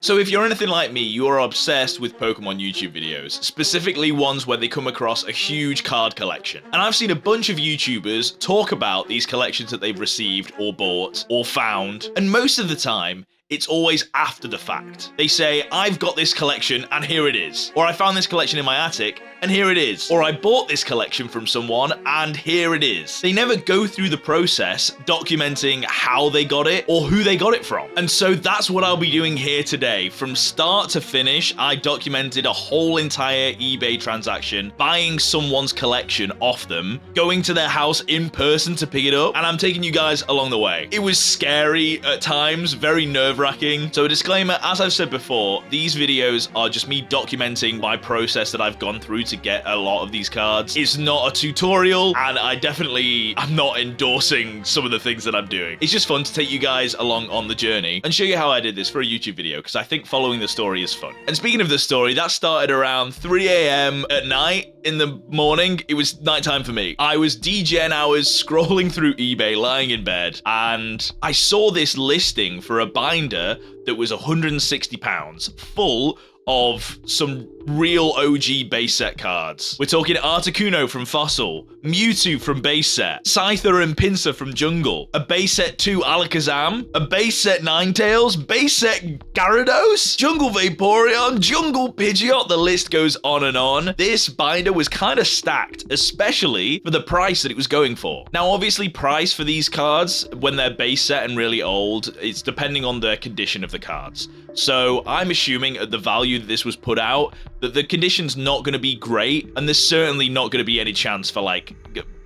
So if you're anything like me, you are obsessed with Pokemon YouTube videos, specifically ones where they come across a huge card collection. And I've seen a bunch of YouTubers talk about these collections that they've received or bought or found, and most of the time, it's always after the fact. They say, I've got this collection and here it is. Or I found this collection in my attic and here it is. Or I bought this collection from someone and here it is. They never go through the process documenting how they got it or who they got it from. And so that's what I'll be doing here today. From start to finish, I documented a whole entire eBay transaction, buying someone's collection off them, going to their house in person to pick it up, and I'm taking you guys along the way. It was scary at times, very nerve-wracking. So a disclaimer, as I've said before, these videos are just me documenting my process that I've gone through to get a lot of these cards. It's not a tutorial, and I'm not endorsing some of the things that I'm doing. It's just fun to take you guys along on the journey and show you how I did this for a YouTube video, because I think following the story is fun. And speaking of the story, that started around 3 a.m. at night. In the morning, it was nighttime for me. I was DJing hours scrolling through eBay, lying in bed, and I saw this listing for a binder that was £160, full of some real OG base set cards. We're talking Articuno from Fossil, Mewtwo from base set, Scyther and Pinsir from Jungle, a base set 2 Alakazam, a base set Ninetales, base set Gyarados, Jungle Vaporeon, Jungle Pidgeot, the list goes on and on. This binder was kind of stacked, especially for the price that it was going for. Now, obviously, price for these cards, when they're base set and really old, it's depending on the condition of the cards. So I'm assuming at the value that this was put out, that the condition's not going to be great, and there's certainly not going to be any chance for, like,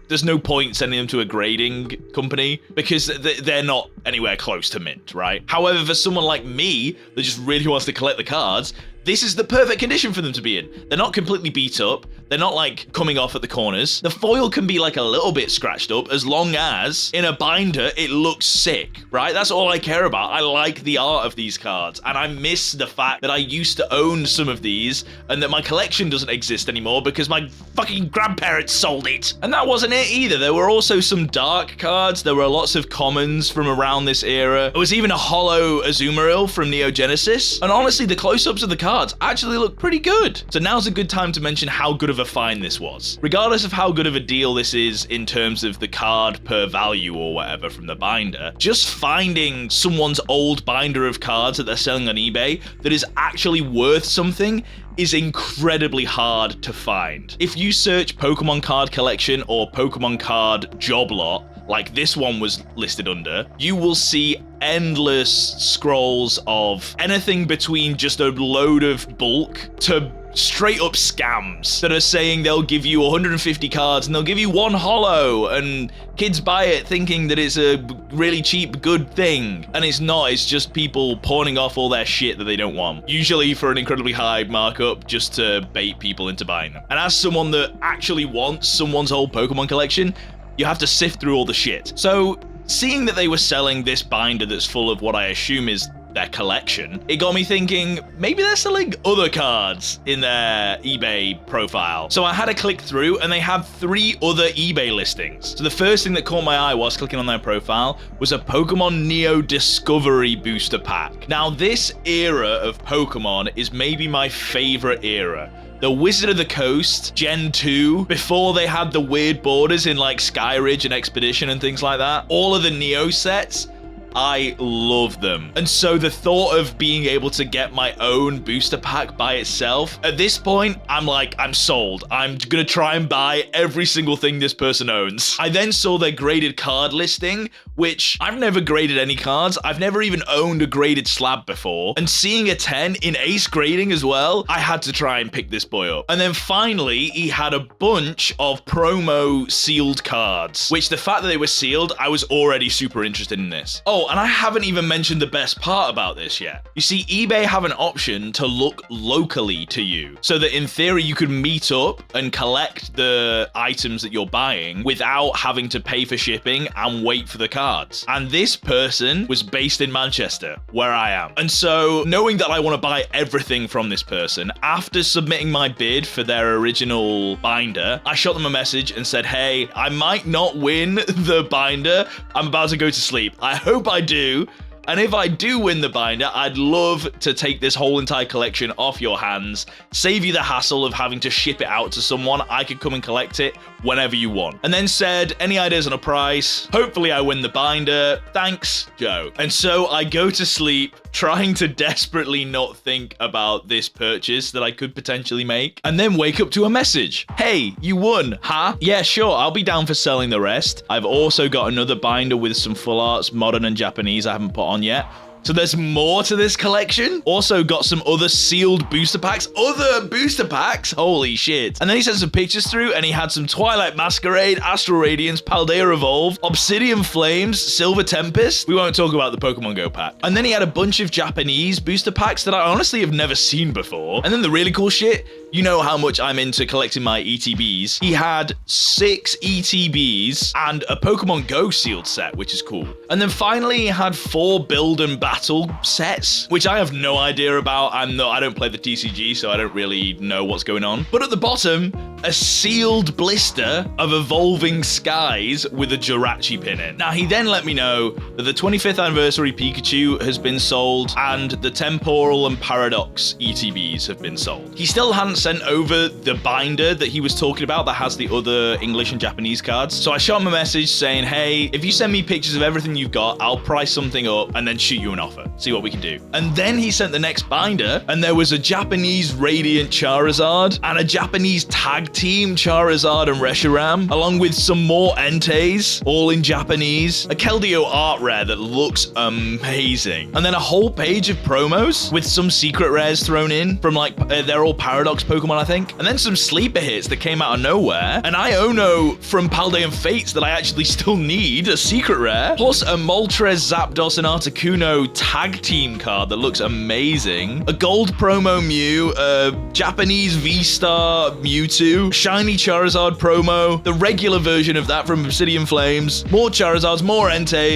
there's no point sending them to a grading company because they're not anywhere close to mint, right? However, for someone like me that just really wants to collect the cards, this is the perfect condition for them to be in. They're not completely beat up. They're not like coming off at the corners. The foil can be like a little bit scratched up as long as in a binder it looks sick, right? That's all I care about. I like the art of these cards, and I miss the fact that I used to own some of these and that my collection doesn't exist anymore because my fucking grandparents sold it. And that wasn't it either. There were also some dark cards. There were lots of commons from around this era. There was even a holo Azumarill from Neo Genesis. And honestly, the close-ups of the cards actually look pretty good. So now's a good time to mention how good of a find this was. Regardless of how good of a deal this is in terms of the card per value or whatever from the binder, just finding someone's old binder of cards that they're selling on eBay that is actually worth something is incredibly hard to find. If you search Pokemon card collection or Pokemon card job lot, like this one was listed under, you will see endless scrolls of anything between just a load of bulk to straight up scams that are saying they'll give you 150 cards and they'll give you one holo, and kids buy it thinking that it's a really cheap good thing, and it's not. It's just people pawning off all their shit that they don't want, usually for an incredibly high markup just to bait people into buying them. And as someone that actually wants someone's whole Pokemon collection, you have to sift through all the shit. So seeing that they were selling this binder that's full of what I assume is their collection, it got me thinking maybe they're selling other cards in their eBay profile. So I had to click through, and they had 3 other eBay listings. So the first thing that caught my eye whilst clicking on their profile was a Pokemon Neo Discovery booster pack. Now, this era of Pokemon is maybe my favorite era. The Wizard of the Coast, Gen 2, before they had the weird borders in like Skyridge and Expedition and things like that. All of the Neo sets, I love them. And so the thought of being able to get my own booster pack by itself, at this point, I'm sold. I'm gonna try and buy every single thing this person owns. I then saw their graded card listing, which I've never graded any cards. I've never even owned a graded slab before. And seeing a 10 in ace grading as well, I had to try and pick this boy up. And then finally, he had a bunch of promo sealed cards, which the fact that they were sealed, I was already super interested in this. Oh, and I haven't even mentioned the best part about this yet. You see, eBay have an option to look locally to you, so that in theory you could meet up and collect the items that you're buying without having to pay for shipping and wait for the cards. And this person was based in Manchester, where I am. And so knowing that I want to buy everything from this person, after submitting my bid for their original binder, I shot them a message and said, hey, I might not win the binder. I'm about to go to sleep. I hope I do. And if I do win the binder, I'd love to take this whole entire collection off your hands, save you the hassle of having to ship it out to someone. I could come and collect it whenever you want. And then said, any ideas on a price? Hopefully I win the binder. Thanks, Joe. And so I go to sleep trying to desperately not think about this purchase that I could potentially make, and then wake up to a message. Hey, you won, huh? Yeah, sure, I'll be down for selling the rest. I've also got another binder with some full arts, modern and Japanese I haven't put on yet. So there's more to this collection. Also got some other sealed booster packs. Other booster packs? Holy shit. And then he sent some pictures through, and he had some Twilight Masquerade, Astral Radiance, Paldea Revolve, Obsidian Flames, Silver Tempest. We won't talk about the Pokemon Go pack. And then he had a bunch of Japanese booster packs that I honestly have never seen before. And then the really cool shit, you know how much I'm into collecting my ETBs. He had 6 ETBs and a Pokemon Go sealed set, which is cool. And then finally he had 4 build and battle sets, which I have no idea about. I don't play the TCG, so I don't really know what's going on. But at the bottom, a sealed blister of Evolving Skies with a Jirachi pin in. Now, he then let me know that the 25th anniversary Pikachu has been sold and the Temporal and Paradox ETBs have been sold. He still hadn't sent over the binder that he was talking about that has the other English and Japanese cards. So I shot him a message saying, hey, if you send me pictures of everything you've got, I'll price something up and then shoot you an offer. See what we can do. And then he sent the next binder, and there was a Japanese Radiant Charizard and a Japanese Tag Team Charizard and Reshiram, along with some more Entei, all in Japanese, a Keldeo art rare that looks amazing, and then a whole page of promos with some secret rares thrown in from they're all Paradox Pokemon, I think, and then some sleeper hits that came out of nowhere, an Iono from Paldean Fates that I actually still need, a secret rare, plus a Moltres, Zapdos, and Articuno Tag Team card that looks amazing, a gold promo Mew, a Japanese V-Star Mewtwo, shiny Charizard promo, the regular version of that from Obsidian Flames, more Charizards, more Entei,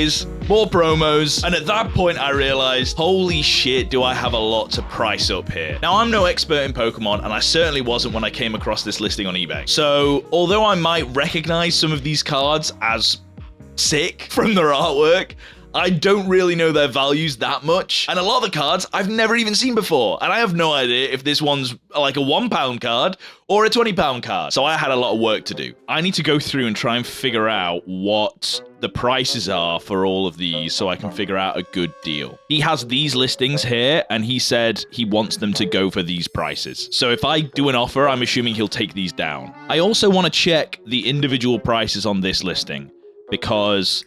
more promos, and at that point I realized, holy shit, do I have a lot to price up here. Now, I'm no expert in Pokemon, and I certainly wasn't when I came across this listing on eBay. So, although I might recognize some of these cards as sick from their artwork, I don't really know their values that much. And a lot of the cards I've never even seen before. And I have no idea if this one's like a £1 card or a £20 card. So I had a lot of work to do. I need to go through and try and figure out what the prices are for all of these so I can figure out a good deal. He has these listings here, and he said he wants them to go for these prices. So if I do an offer, I'm assuming he'll take these down. I also want to check the individual prices on this listing, because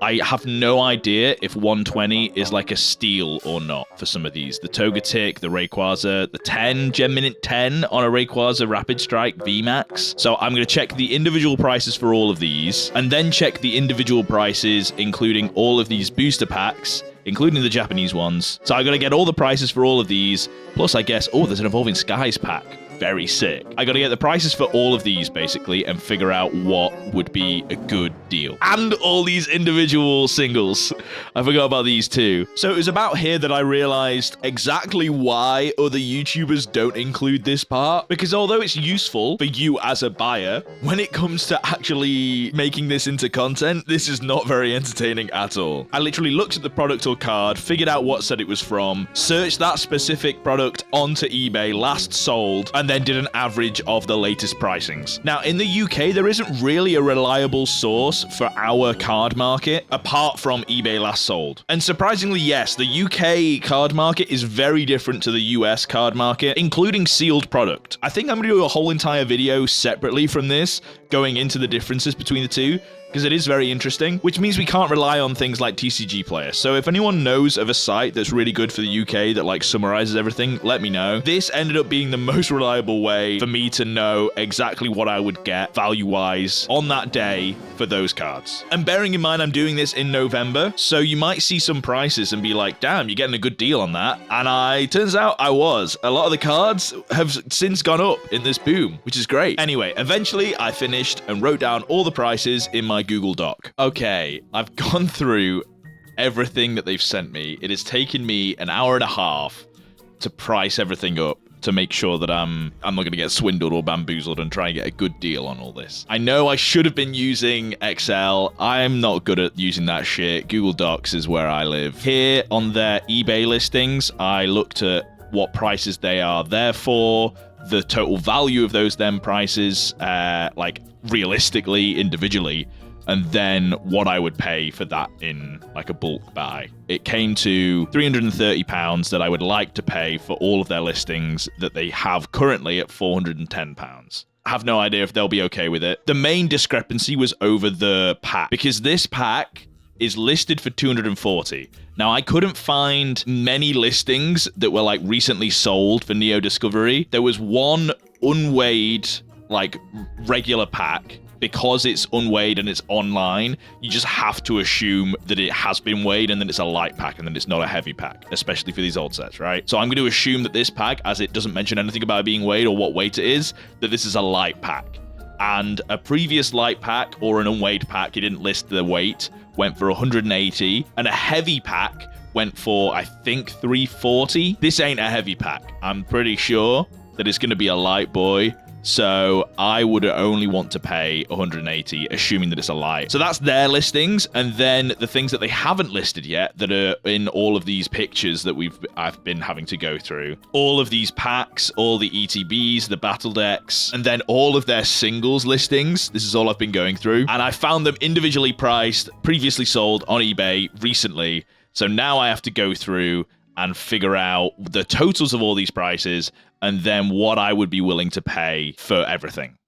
I have no idea if 120 is like a steal or not for some of these. The Togetic, the Rayquaza, the 10, Gem Minute 10 on a Rayquaza Rapid Strike VMAX. So I'm going to check the individual prices for all of these, and then check the individual prices, including all of these booster packs, including the Japanese ones. So I got to get all the prices for all of these. Plus, I guess, oh, there's an Evolving Skies pack. Very sick. I gotta get the prices for all of these, basically, and figure out what would be a good deal. And all these individual singles. I forgot about these too. So it was about here that I realized exactly why other YouTubers don't include this part. Because although it's useful for you as a buyer, when it comes to actually making this into content, this is not very entertaining at all. I literally looked at the product or card, figured out what set it was from, searched that specific product onto eBay, last sold, and then did an average of the latest pricings. Now, in the UK, there isn't really a reliable source for our card market, apart from eBay last sold. And surprisingly, yes, the UK card market is very different to the US card market, including sealed product. I think I'm going to do a whole entire video separately from this, going into the differences between the two, because it is very interesting, which means we can't rely on things like TCG Player. So if anyone knows of a site that's really good for the UK that like summarizes everything, let me know. This ended up being the most reliable way for me to know exactly what I would get value-wise on that day for those cards. And bearing in mind I'm doing this in November, so you might see some prices and be like, damn, you're getting a good deal on that. And turns out I was. A lot of the cards have since gone up in this boom, which is great. Anyway, eventually I finished and wrote down all the prices in my Google Doc. Okay, I've gone through everything that they've sent me. It has taken me an hour and a half to price everything up to make sure that I'm not going to get swindled or bamboozled and try and get a good deal on all this. I know I should have been using Excel. I'm not good at using that shit. Google Docs is where I live. Here on their eBay listings, I looked at what prices they are there for, the total value of those then prices, like realistically, individually, and then what I would pay for that in like a bulk buy. It came to £330 that I would like to pay for all of their listings that they have currently at £410. I have no idea if they'll be okay with it. The main discrepancy was over the pack, because this pack is listed for 240. Now, I couldn't find many listings that were like recently sold for Neo Discovery. There was one unweighed, like regular pack. Because it's unweighed and it's online, you just have to assume that it has been weighed and that it's a light pack and that it's not a heavy pack, especially for these old sets, right? So I'm going to assume that this pack, as it doesn't mention anything about it being weighed or what weight it is, that this is a light pack. And a previous light pack or an unweighed pack, it didn't list the weight, went for 180, and a heavy pack went for, I think, 340. This ain't a heavy pack. I'm pretty sure that it's going to be a light boy. So I would only want to pay 180, assuming that it's a light. So that's their listings, and then the things that they haven't listed yet that are in all of these pictures that I've been having to go through. All of these packs, all the ETBs, the battle decks, and then all of their singles listings. This is all I've been going through, and I found them individually priced, previously sold on eBay recently. So now I have to go through and figure out the totals of all these prices and then what I would be willing to pay for everything.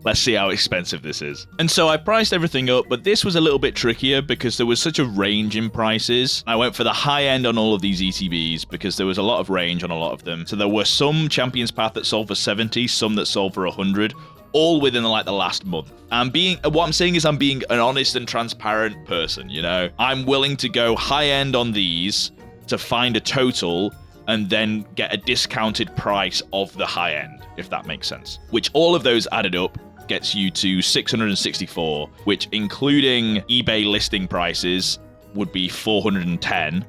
Let's see how expensive this is. And so I priced everything up, but this was a little bit trickier because there was such a range in prices. I went for the high end on all of these ETBs because there was a lot of range on a lot of them. So there were some Champions Path that sold for 70, some that sold for 100, all within like the last month. What I'm saying is I'm being an honest and transparent person, you know? I'm willing to go high end on these to find a total and then get a discounted price of the high end, if that makes sense. Which all of those added up gets you to 664, which including eBay listing prices would be 410.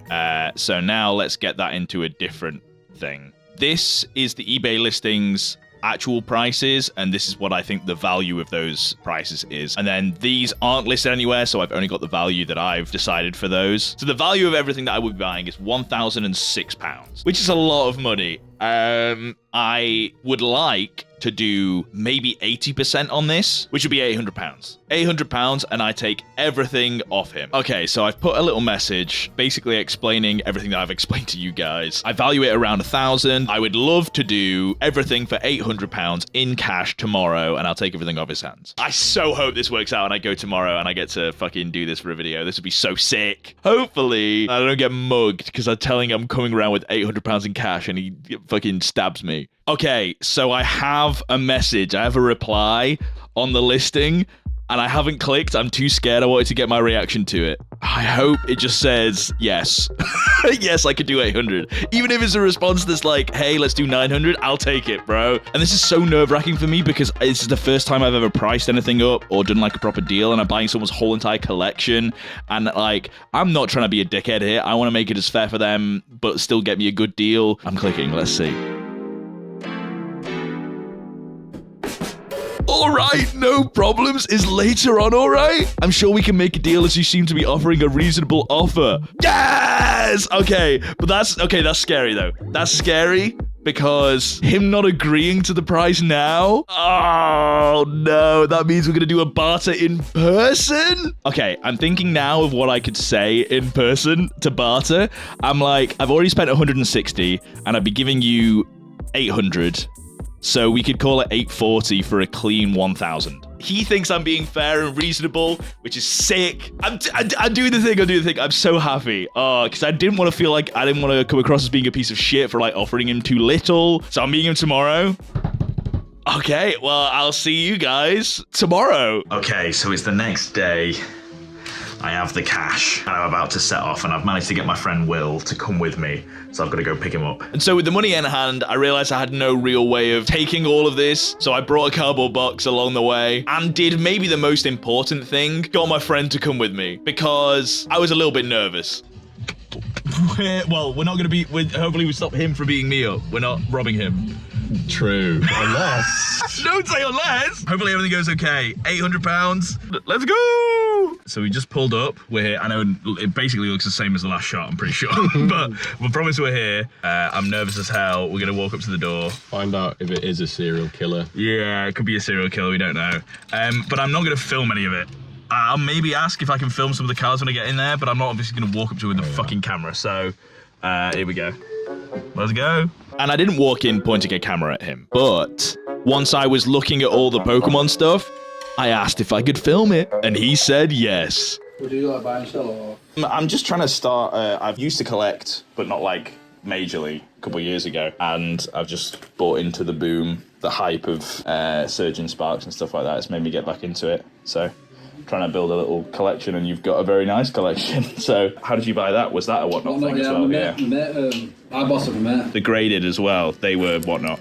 So now let's get that into a different thing. This is the eBay listings actual prices, and this is what I think the value of those prices is. And then these aren't listed anywhere, so I've only got the value that I've decided for those. So the value of everything that I would be buying is £1,006, which is a lot of money. I would like to do maybe 80% on this, which would be £800. £800, and I take everything off him. Okay, so I've put a little message basically explaining everything that I've explained to you guys. I value it around 1,000. I would love to do everything for £800 in cash tomorrow, and I'll take everything off his hands. I so hope this works out and I go tomorrow and I get to fucking do this for a video. This would be so sick. Hopefully I don't get mugged because I'm telling him I'm coming around with £800 in cash and he fucking stabs me. Okay, so I have a message. I have a reply on the listing, and I haven't clicked. I'm too scared. I wanted to get my reaction to it. I hope it just says yes. Yes, I could do 800. Even if it's a response that's like, hey, let's do 900, I'll take it, bro. And this is so nerve-wracking for me because this is the first time I've ever priced anything up or done like a proper deal, and I'm buying someone's whole entire collection. And like, I'm not trying to be a dickhead here. I want to make it as fair for them, but still get me a good deal. I'm clicking. Let's see. Alright, no problems. Is later on alright? I'm sure we can make a deal as you seem to be offering a reasonable offer. Yes! Okay, but that's scary though. That's scary because him not agreeing to the price now? Oh no, that means we're gonna do a barter in person? Okay, I'm thinking now of what I could say in person to barter. I'm like, I've already spent 160 and I'd be giving you 800. So we could call it 840 for a clean 1,000. He thinks I'm being fair and reasonable, which is sick. I'm doing the thing. I'm so happy. Because I didn't want to feel like I didn't want to come across as being a piece of shit for like offering him too little. So I'm meeting him tomorrow. Okay, well, I'll see you guys tomorrow. Okay, so it's the next day. I have the cash and I'm about to set off, and I've managed to get my friend Will to come with me, so I've got to go pick him up. And so with the money in hand, I realized I had no real way of taking all of this, so I brought a cardboard box along the way and did maybe the most important thing, got my friend to come with me because I was a little bit nervous. we're not gonna hopefully we stop him from beating me up. We're not robbing him. True. Unless. Don't say unless. Hopefully everything goes okay. £800. Let's go. So we just pulled up. We're here. I know it basically looks the same as the last shot, I'm pretty sure. But we promise we're here. I'm nervous as hell. We're gonna walk up to the door. Find out if it is a serial killer. Yeah, it could be a serial killer, we don't know. But I'm not gonna film any of it. I'll maybe ask if I can film some of the cars when I get in there, but I'm not obviously gonna walk up to it with the fucking camera. So here we go. Let's go. And I didn't walk in pointing a camera at him, but once I was looking at all the Pokemon stuff, I asked if I could film it, and he said yes. Would you like buy and sell, or? I'm just trying to start, I've used to collect, but not like majorly, a couple of years ago, and I've just bought into the boom, the hype of Surgeon Sparks and stuff like that. It's made me get back into it, so trying to build a little collection, and you've got a very nice collection. So how did you buy that? Was that a Whatnot thing as well? I bought it from there. The graded as well, they were Whatnot.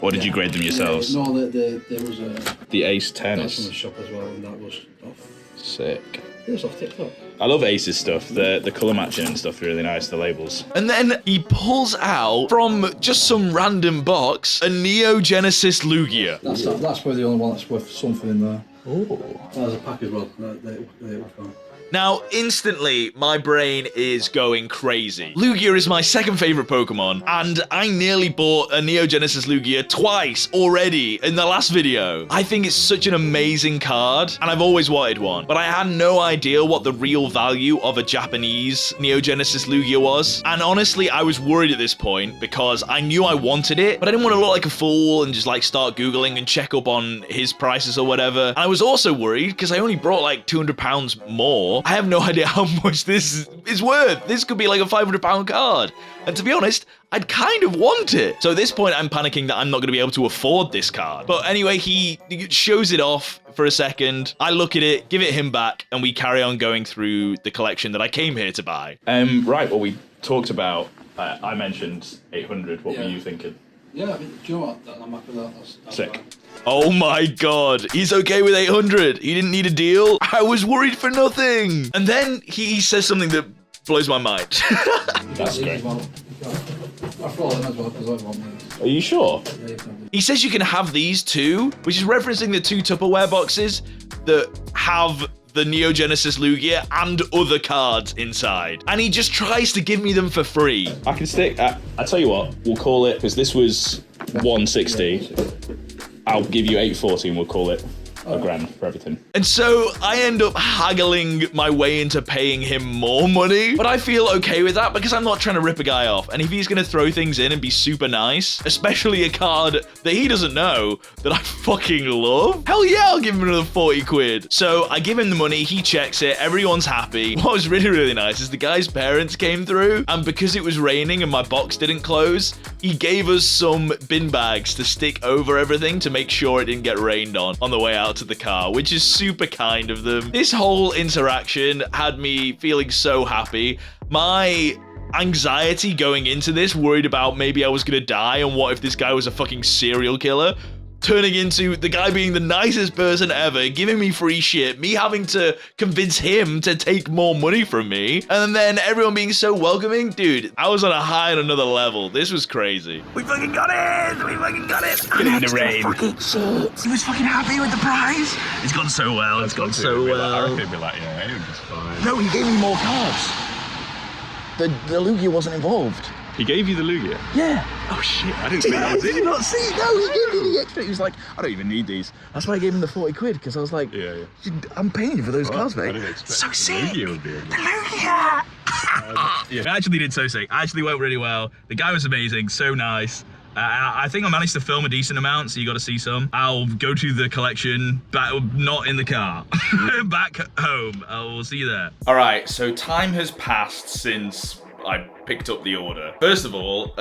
Or did you grade them yourselves? No, there was a... The Ace 10 That's from the shop as well, and that was off. Sick. It was off TikTok. I love Ace's stuff. The colour matching and stuff are really nice, the labels. And then he pulls out, from just some random box, a Neo Genesis Lugia. That's probably the only one that's worth something in there. Oh. There's a pack as well. They were fun. Now, instantly, my brain is going crazy. Lugia is my second favorite Pokemon, and I nearly bought a Neo Genesis Lugia twice already in the last video. I think it's such an amazing card, and I've always wanted one, but I had no idea what the real value of a Japanese Neo Genesis Lugia was. And honestly, I was worried at this point because I knew I wanted it, but I didn't want to look like a fool and just like start Googling and check up on his prices or whatever. And I was also worried because I only brought like £200 more. I have no idea how much this is worth. This could be like a £500 card. And to be honest, I'd kind of want it. So at this point, I'm panicking that I'm not going to be able to afford this card. But anyway, he shows it off for a second. I look at it, give it him back, and we carry on going through the collection that I came here to buy. Right, well, we talked about, I mentioned 800. What were you thinking? Yeah, I mean, do you know what? I'm happy with that. That's sick. Fine. Oh my god, he's okay with 800. He didn't need a deal. I was worried for nothing. And then he says something that blows my mind. That's great. Are you sure? He says you can have these too, which is referencing the 2 Tupperware boxes that have the Neo Genesis Lugia and other cards inside. And he just tries to give me them for free. I can stick, I tell you what, we'll call it, because this was 160. I'll give you 840 and we'll call it £1,000 for everything. And so I end up haggling my way into paying him more money, but I feel okay with that because I'm not trying to rip a guy off. And if he's gonna throw things in and be super nice, especially a card that he doesn't know that I fucking love, hell yeah, I'll give him another 40 quid. So I give him the money, he checks it, everyone's happy. What was really, really nice is the guy's parents came through, and because it was raining and my box didn't close, he gave us some bin bags to stick over everything to make sure it didn't get rained on the way out to the car, which is super kind of them. This whole interaction had me feeling so happy. My anxiety going into this, worried about maybe I was gonna die and what if this guy was a fucking serial killer, turning into the guy being the nicest person ever, giving me free shit, me having to convince him to take more money from me, and then everyone being so welcoming. Dude, I was on a high on another level. This was crazy. We fucking got it! We fucking got it! Get in the rain. Fucking shit. He was fucking happy with the prize. It's gone so well. It's gone so well. I reckon it'd be like, yeah, it was fine. No, he gave me more cards. The Lugia wasn't involved. He gave you the Lugia? Yeah. Oh shit, I didn't see that was it. Did you not see? No, he gave me the extra. He was like, I don't even need these. That's why I gave him the 40 quid, because I was like, yeah. I'm paying you for those cards, mate. I didn't expect so sick. The Lugia would be in the Lugia! Yeah. I actually did so sick. I actually went really well. The guy was amazing, so nice. I think I managed to film a decent amount, so you got to see some. I'll go to the collection, but not in the car. Back home. We'll see you there. All right, so time has passed since I picked up the order. First of all,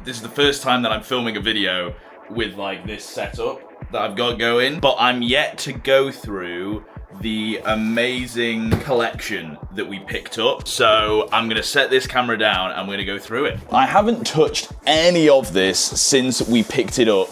this is the first time that I'm filming a video with like this setup that I've got going, but I'm yet to go through the amazing collection that we picked up. So I'm gonna set this camera down and I'm gonna go through it. I haven't touched any of this since we picked it up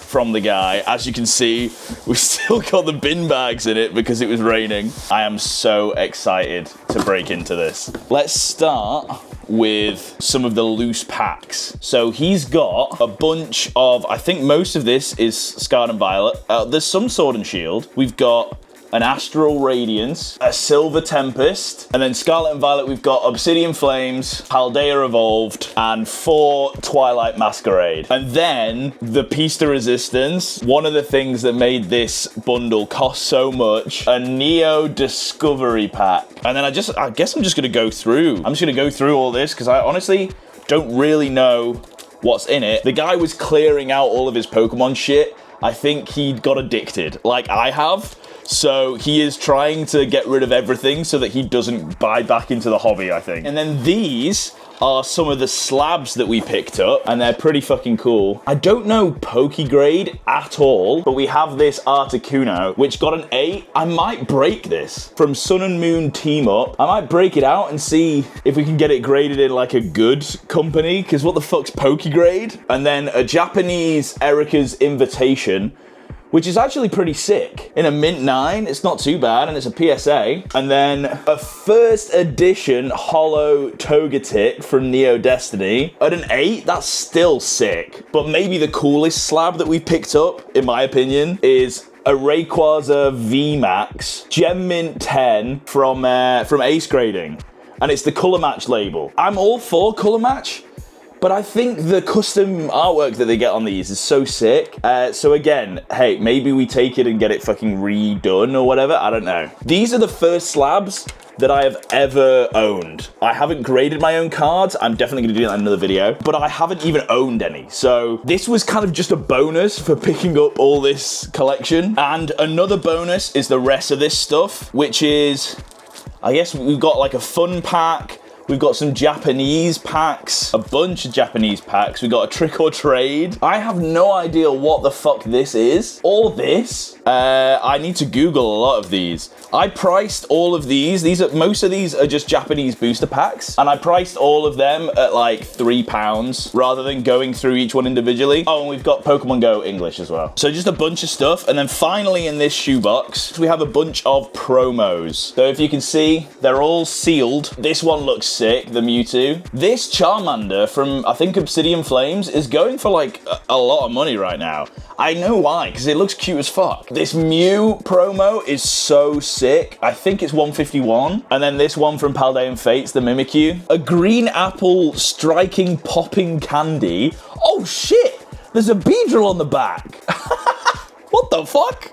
from the guy. As you can see, we've still got the bin bags in it because it was raining. I am so excited to break into this. Let's start with some of the loose packs. So he's got a bunch of, I think most of this is Scarlet and Violet. There's some Sword and Shield. We've got an Astral Radiance, a Silver Tempest, and then Scarlet and Violet we've got Obsidian Flames, Paldea Evolved, and 4 Twilight Masquerade. And then the piece de resistance, one of the things that made this bundle cost so much, a Neo Discovery Pack. And then I guess I'm just gonna go through. I'm just gonna go through all this because I honestly don't really know what's in it. The guy was clearing out all of his Pokemon shit. I think he got addicted, like I have. So he is trying to get rid of everything so that he doesn't buy back into the hobby, I think. And then these are some of the slabs that we picked up, and they're pretty fucking cool. I don't know Pokegrade at all, but we have this Articuno, which got an 8. I might break this from Sun and Moon Team Up. I might break it out and see if we can get it graded in like a good company, because what the fuck's Pokegrade? And then a Japanese Erica's Invitation, which is actually pretty sick. In a mint 9, it's not too bad, and it's a PSA. And then a first edition holo Togetic from Neo Destiny at an 8. That's still sick. But maybe the coolest slab that we picked up, in my opinion, is a Rayquaza VMAX Gem Mint 10 from Ace Grading. And it's the color match label. I'm all for color match, but I think the custom artwork that they get on these is so sick. So again, hey, maybe we take it and get it fucking redone or whatever. I don't know. These are the first slabs that I have ever owned. I haven't graded my own cards. I'm definitely gonna do that in another video, but I haven't even owned any. So this was kind of just a bonus for picking up all this collection. And another bonus is the rest of this stuff, which is, I guess we've got like a fun pack. We've got some Japanese packs, a bunch of Japanese packs. We've got a trick or trade. I have no idea what the fuck this is. All this, I need to Google a lot of these. I priced all of these. Most of these are just Japanese booster packs, and I priced all of them at like £3 rather than going through each one individually. Oh, and we've got Pokemon Go English as well. So just a bunch of stuff, and then finally in this shoebox, we have a bunch of promos. So if you can see, they're all sealed. This one looks sick, the Mewtwo. This Charmander from, I think, Obsidian Flames is going for like a lot of money right now. I know why, because it looks cute as fuck. This Mew promo is so sick. I think it's 151. And then this one from Paldean Fates, the Mimikyu. A green apple striking popping candy. Oh shit, there's a Beedrill on the back. What the fuck?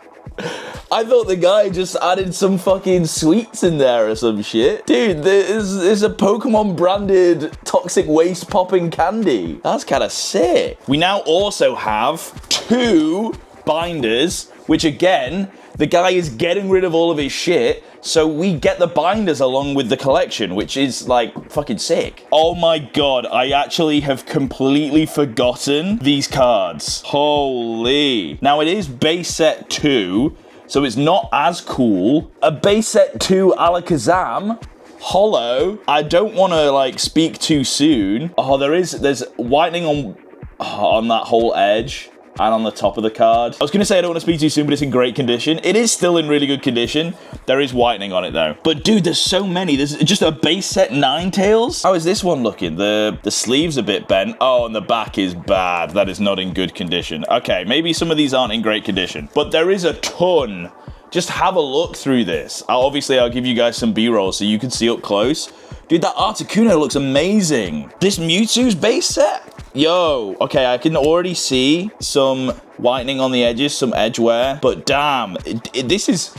I thought the guy just added some fucking sweets in there or some shit. Dude, there's a Pokemon branded toxic waste popping candy. That's kind of sick. We now also have 2 binders, which again, the guy is getting rid of all of his shit, so we get the binders along with the collection, which is like fucking sick. Oh my god, I actually have completely forgotten these cards. Holy. Now it is base set 2, so it's not as cool. A base set 2 Alakazam holo. I don't want to like speak too soon. Oh, there's whitening on that whole edge and on the top of the card. I was going to say I don't want to speak too soon, but it's in great condition. It is still in really good condition. There is whitening on it though. But dude, there's so many. There's just a base set Ninetales. How is this one looking? The sleeve's a bit bent. Oh, and the back is bad. That is not in good condition. Okay, maybe some of these aren't in great condition, but there is a ton. Just have a look through this. Obviously, I'll give you guys some B-roll so you can see up close. Dude, that Articuno looks amazing. This Mewtwo's base set? Yo, okay, I can already see some whitening on the edges, some edge wear, but damn, this is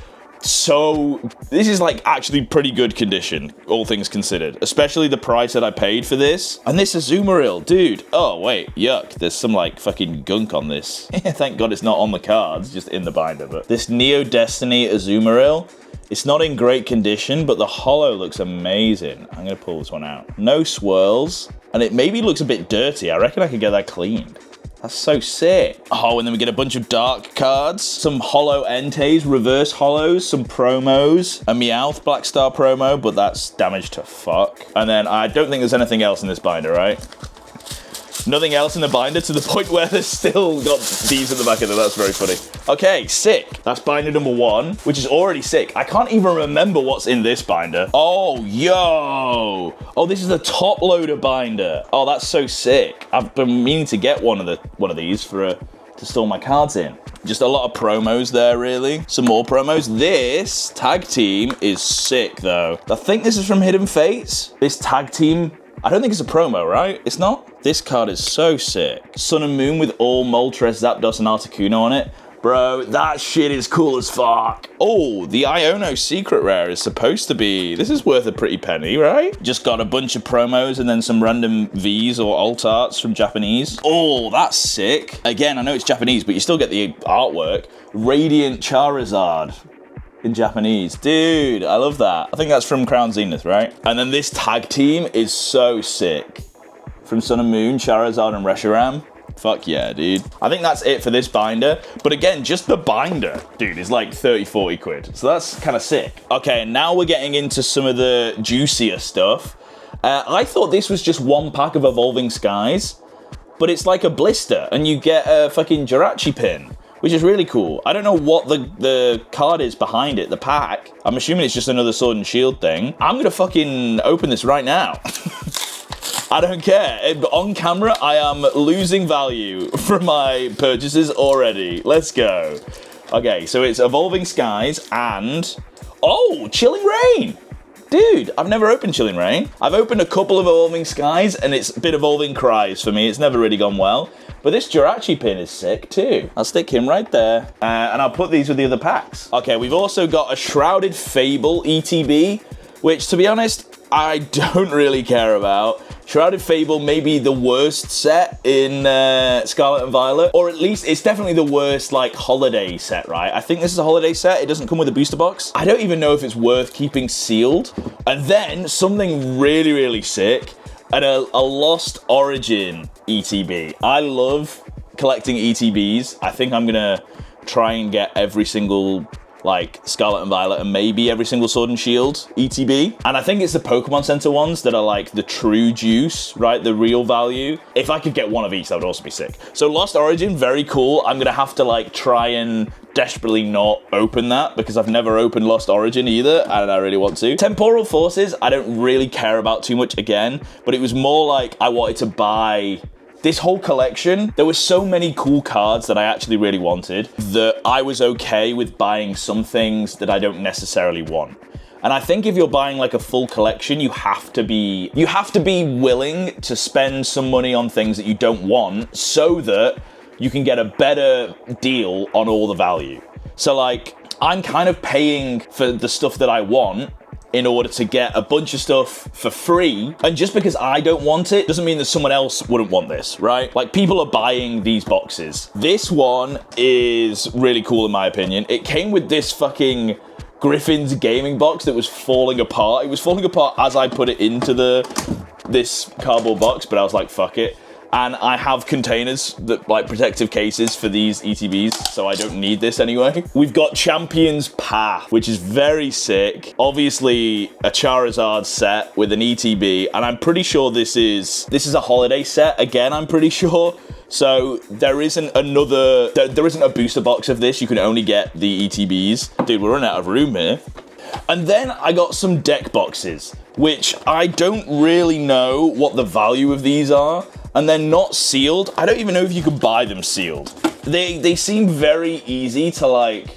like actually pretty good condition, all things considered, especially the price that I paid for this. And this Azumarill, dude, oh wait, yuck, there's some like fucking gunk on this. Thank God it's not on the cards, just in the binder. But this Neo Destiny Azumarill, it's not in great condition, but the holo looks amazing. I'm gonna pull this one out. No swirls, and it maybe looks a bit dirty. I reckon I could get that cleaned. That's so sick. Oh, and then we get a bunch of dark cards, some holo Entei, reverse holos, some promos, a Meowth Black Star promo, but that's damaged to fuck. And then I don't think there's anything else in this binder, right? Nothing else in the binder to the point where there's still got these at the back of it. That's very funny. Okay, sick. That's binder number 1, which is already sick. I can't even remember what's in this binder. Oh, yo. Oh, this is the top loader binder. Oh, that's so sick. I've been meaning to get one of these to store my cards in. Just a lot of promos there, really. Some more promos. This tag team is sick, though. I think this is from Hidden Fates. This tag team, I don't think it's a promo, right? It's not? This card is so sick. Sun and Moon with all Moltres, Zapdos, and Articuno on it. Bro, that shit is cool as fuck. Oh, the Iono secret rare is supposed to be... This is worth a pretty penny, right? Just got a bunch of promos and then some random Vs or alt arts from Japanese. Oh, that's sick. Again, I know it's Japanese, but you still get the artwork. Radiant Charizard in Japanese. Dude, I love that. I think that's from Crown Zenith, right? And then this tag team is so sick. From Sun and Moon, Charizard and Reshiram. Fuck yeah, dude. I think that's it for this binder. But again, just the binder, dude, is like 30, 40 quid. So that's kind of sick. Okay, now we're getting into some of the juicier stuff. I thought this was just one pack of Evolving Skies, but it's like a blister, and you get a fucking Jirachi pin, which is really cool. I don't know what the card is behind it, the pack. I'm assuming it's just another Sword and Shield thing. I'm gonna fucking open this right now. I don't care. On camera, I am losing value from my purchases already. Let's go. Okay, so it's Evolving Skies and... Oh, Chilling Reign! Dude, I've never opened Chilling Reign. I've opened a couple of Evolving Skies, and it's been Evolving Cries for me. It's never really gone well. But this Jirachi pin is sick, too. I'll stick him right there. And I'll put these with the other packs. Okay, we've also got a Shrouded Fable ETB, which, to be honest, I don't really care about. Shrouded Fable may be the worst set in Scarlet and Violet, or at least it's definitely the worst, like, holiday set, right? I think this is a holiday set. It doesn't come with a booster box. I don't even know if it's worth keeping sealed. And then something really, really sick, and a Lost Origin ETB. I love collecting ETBs. I think I'm gonna try and get every single, like, Scarlet and Violet and maybe every single Sword and Shield ETB. And I think it's the Pokemon Center ones that are like the true juice, right? The real value. If I could get one of each, that would also be sick. So Lost Origin, very cool. I'm gonna have to like try and desperately not open that because I've never opened Lost Origin either, and I really want to. Temporal Forces, I don't really care about too much again, but it was more like I wanted to buy this whole collection. There were so many cool cards that I actually really wanted that I was okay with buying some things that I don't necessarily want. And I think if you're buying like a full collection, you have to be willing to spend some money on things that you don't want so that you can get a better deal on all the value. So like, I'm kind of paying for the stuff that I want in order to get a bunch of stuff for free. And just because I don't want it doesn't mean that someone else wouldn't want this, right? Like, people are buying these boxes. This one is really cool in my opinion. It came with this fucking Griffin's gaming box that was falling apart. It was falling apart as I put it into this cardboard box, but I was like, fuck it. And I have containers that, like, protective cases for these ETBs, so I don't need this anyway. We've got Champion's Path, which is very sick. Obviously, a Charizard set with an ETB, and I'm pretty sure this is a holiday set. Again, I'm pretty sure. So there isn't a booster box of this. You can only get the ETBs. Dude, we're running out of room here. And then I got some deck boxes, which I don't really know what the value of these are. And they're not sealed. I don't even know if you can buy them sealed. They seem very easy to like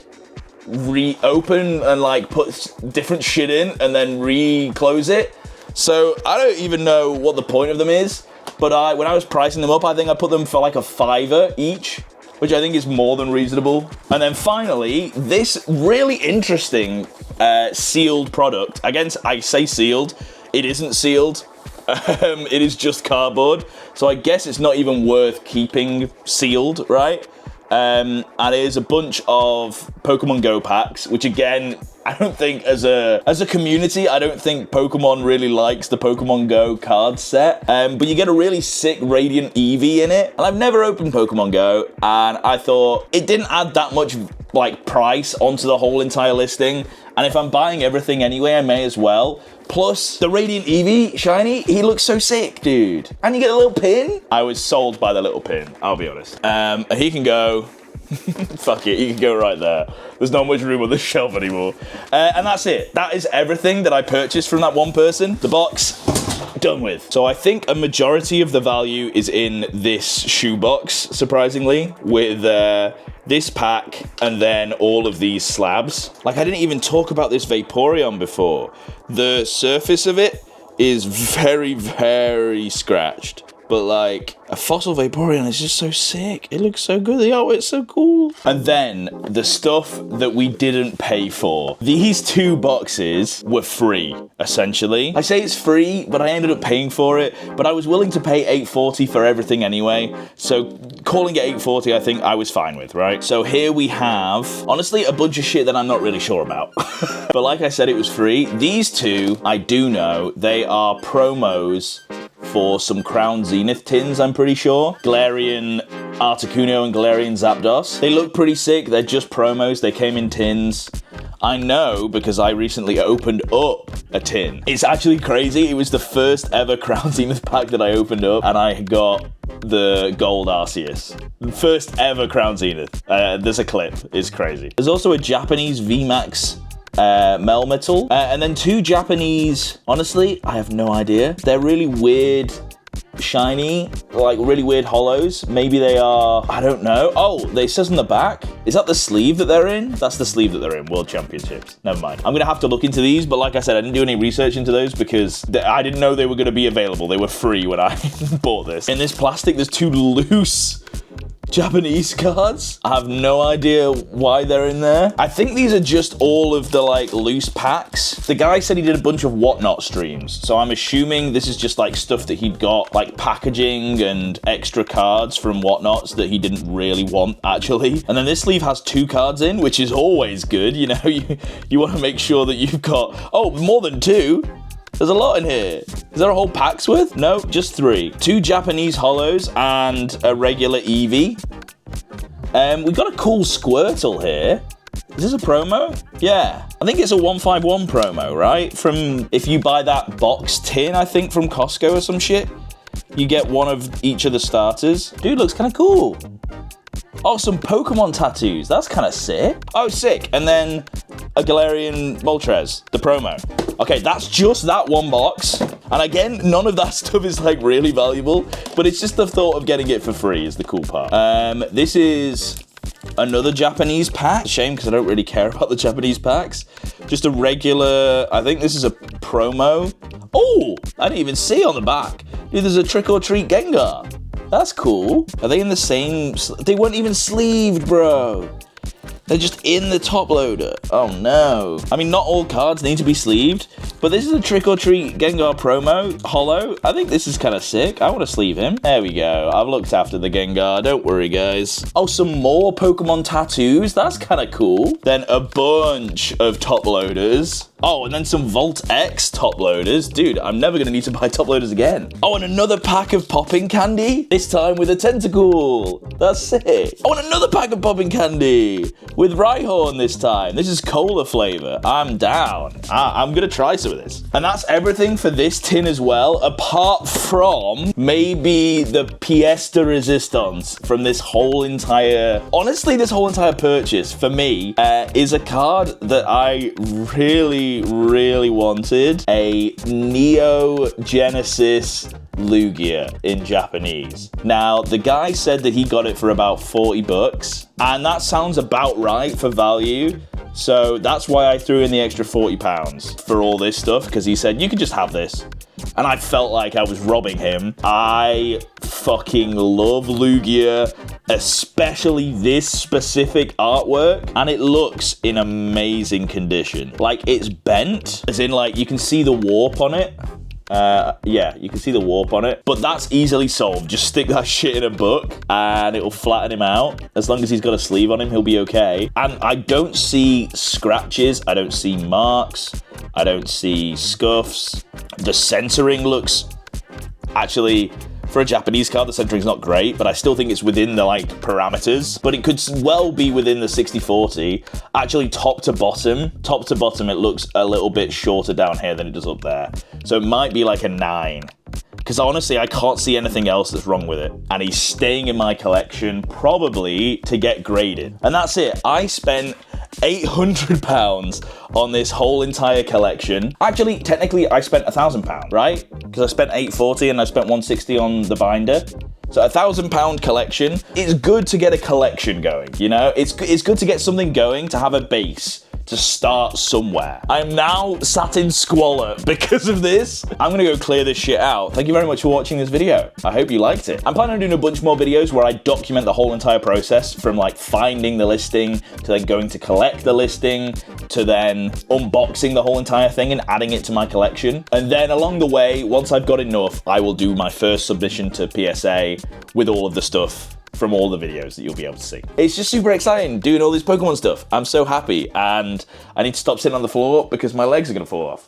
reopen and like put different shit in and then re-close it. So I don't even know what the point of them is. But when I was pricing them up, I think I put them for like a $5 each, which I think is more than reasonable. And then finally, this really interesting sealed product. Again, I say sealed, it isn't sealed. It is just cardboard, so I guess it's not even worth keeping sealed, right? And it is a bunch of Pokemon Go packs, which again, I don't think as a community, I don't think Pokemon really likes the Pokemon Go card set. But you get a really sick Radiant Eevee in it. And I've never opened Pokemon Go, and I thought it didn't add that much like price onto the whole entire listing. And if I'm buying everything anyway, I may as well. Plus, the Radiant Eevee shiny, he looks so sick, dude. And you get a little pin. I was sold by the little pin, I'll be honest. He can go. Fuck it, he can go right there. There's not much room on the shelf anymore. And that's it. That is everything that I purchased from that one person. The box, done with. So I think a majority of the value is in this shoebox, surprisingly, with this pack and then all of these slabs. Like, I didn't even talk about this Vaporeon before. The surface of it is very, very scratched. But like, a fossil Vaporeon is just so sick. It looks so good. The artwork's so cool. And then the stuff that we didn't pay for. These 2 boxes were free, essentially. I say it's free, but I ended up paying for it. But I was willing to pay $8.40 for everything anyway. So calling it $8.40, I think I was fine with, right? So here we have, honestly, a bunch of shit that I'm not really sure about. But like I said, it was free. These 2, I do know, they are promos for some Crown Zenith tins, I'm pretty sure. Galarian Articuno and Galarian Zapdos. They look pretty sick. They're just promos. They came in tins. I know because I recently opened up a tin. It's actually crazy. It was the first ever Crown Zenith pack that I opened up, and I got the gold Arceus. First ever Crown Zenith. There's a clip. It's crazy. There's also a Japanese VMAX Melmetal, and then 2 Japanese, honestly, I have no idea. They're really weird, shiny, like really weird hollows. Maybe they are, I don't know. Oh, they says on the back. Is that the sleeve that they're in? That's the sleeve that they're in, World Championships. Never mind. I'm gonna have to look into these, but like I said, I didn't do any research into those because I didn't know they were gonna be available. They were free when I bought this. In this plastic, there's 2 loose Japanese cards. I have no idea why they're in there. I think these are just all of the like loose packs. The guy said he did a bunch of Whatnot streams, so I'm assuming this is just like stuff that he'd got, like packaging and extra cards from Whatnots that he didn't really want actually. And then this sleeve has 2 cards in, which is always good. You know, you want to make sure that you've got, oh, more than 2. There's a lot in here. Is there a whole pack's worth? No, just 3. 2 Japanese holos and a regular Eevee. We got a cool Squirtle here. Is this a promo? Yeah. I think it's a 151 promo, right? From, if you buy that box tin, I think, from Costco or some shit, you get one of each of the starters. Dude, looks kind of cool. Oh, some Pokemon tattoos. That's kind of sick. Oh, sick. And then a Galarian Moltres, the promo. Okay, that's just that one box. And again, none of that stuff is like really valuable, but it's just the thought of getting it for free is the cool part. This is another Japanese pack. Shame, because I don't really care about the Japanese packs. Just a regular, I think this is a promo. Oh, I didn't even see on the back. Dude, there's a Trick or Treat Gengar. That's cool. Are they in the same? They weren't even sleeved, bro. They're just in the top loader. Oh no. I mean, not all cards need to be sleeved, but this is a Trick or Treat Gengar promo, holo. I think this is kind of sick. I want to sleeve him. There we go. I've looked after the Gengar. Don't worry, guys. Oh, some more Pokemon tattoos. That's kind of cool. Then a bunch of top loaders. Oh, and then some Volt X top loaders. Dude, I'm never going to need to buy top loaders again. Oh, and another pack of popping candy. This time with a tentacle. That's sick. Oh, and another pack of popping candy with Rhyhorn this time. This is cola flavor. I'm down. I'm going to try some of this. And that's everything for this tin as well, apart from maybe the pièce de résistance from this whole entire, honestly, this whole entire purchase for me is a card that I really wanted. A Neo Genesis Lugia in Japanese. Now, the guy said that he got it for about 40 bucks, and that sounds about right for value. So that's why I threw in the extra 40 pounds for all this stuff, because he said, you can just have this. And I felt like I was robbing him. I fucking love Lugia, especially this specific artwork, and it looks in amazing condition. Like, it's bent, as in, like, you can see the warp on it. Yeah, you can see the warp on it, but that's easily solved. Just stick that shit in a book and it'll flatten him out. As long as he's got a sleeve on him, he'll be okay. And I don't see scratches. I don't see marks. I don't see scuffs. The centering looks actually For a Japanese card, the centering's not great, but I still think it's within the like parameters. But it could well be within the 60-40. Actually, top to bottom, it looks a little bit shorter down here than it does up there. So it might be like a 9. Because honestly, I can't see anything else that's wrong with it. And he's staying in my collection probably to get graded. And that's it. I spent £800 on this whole entire collection. Actually, technically, I spent £1,000, right? Because I spent £840 and I spent £160 on the binder. So £1,000 collection. It's good to get a collection going, you know? It's good to get something going, to have a base, to start somewhere. I'm now sat in squalor because of this. I'm gonna go clear this shit out. Thank you very much for watching this video. I hope you liked it. I'm planning on doing a bunch more videos where I document the whole entire process, from like finding the listing, to then going to collect the listing, to then unboxing the whole entire thing and adding it to my collection. And then along the way, once I've got enough, I will do my first submission to PSA with all of the stuff from all the videos that you'll be able to see. It's just super exciting doing all this Pokemon stuff. I'm so happy, and I need to stop sitting on the floor because my legs are gonna fall off.